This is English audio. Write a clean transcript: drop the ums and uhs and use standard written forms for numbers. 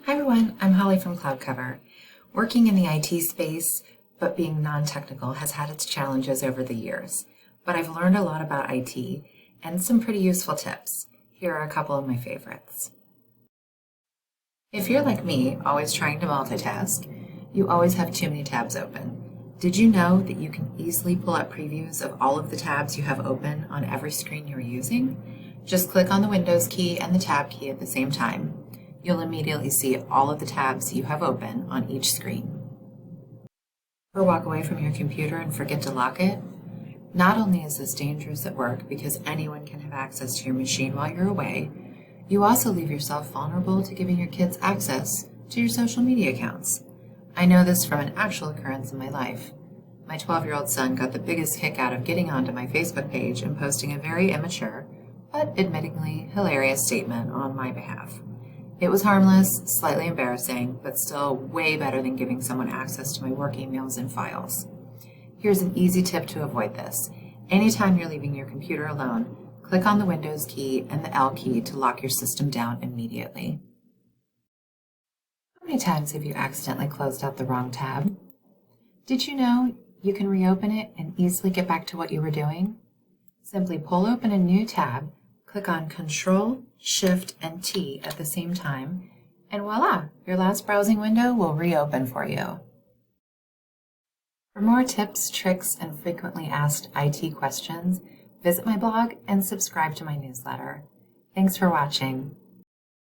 Hi everyone, I'm Holly from CloudCover. Working in the IT space, but being non-technical has had its challenges over the years. But I've learned a lot about IT and some pretty useful tips. Here are a couple of my favorites. If you're like me, always trying to multitask, you always have too many tabs open. Did you know that you can easily pull up previews of all of the tabs you have open on every screen you're using? Just click on the Windows key and the Tab key at the same time. You'll immediately see all of the tabs you have open on each screen. Or walk away from your computer and forget to lock it? Not only is this dangerous at work because anyone can have access to your machine while you're away, you also leave yourself vulnerable to giving your kids access to your social media accounts. I know this from an actual occurrence in my life. My 12-year-old son got the biggest kick out of getting onto my Facebook page and posting a very immature, but admittingly hilarious statement on my behalf. It was harmless, slightly embarrassing, but still way better than giving someone access to my work emails and files. Here's an easy tip to avoid this. Anytime you're leaving your computer alone, click on the Windows key and the L key to lock your system down immediately. How many times have you accidentally closed out the wrong tab? Did you know you can reopen it and easily get back to what you were doing? Simply pull open a new tab, click on Control, Shift, and T at the same time, and voila, your last browsing window will reopen for you. For more tips, tricks, and frequently asked IT questions, visit my blog and subscribe to my newsletter. Thanks for watching.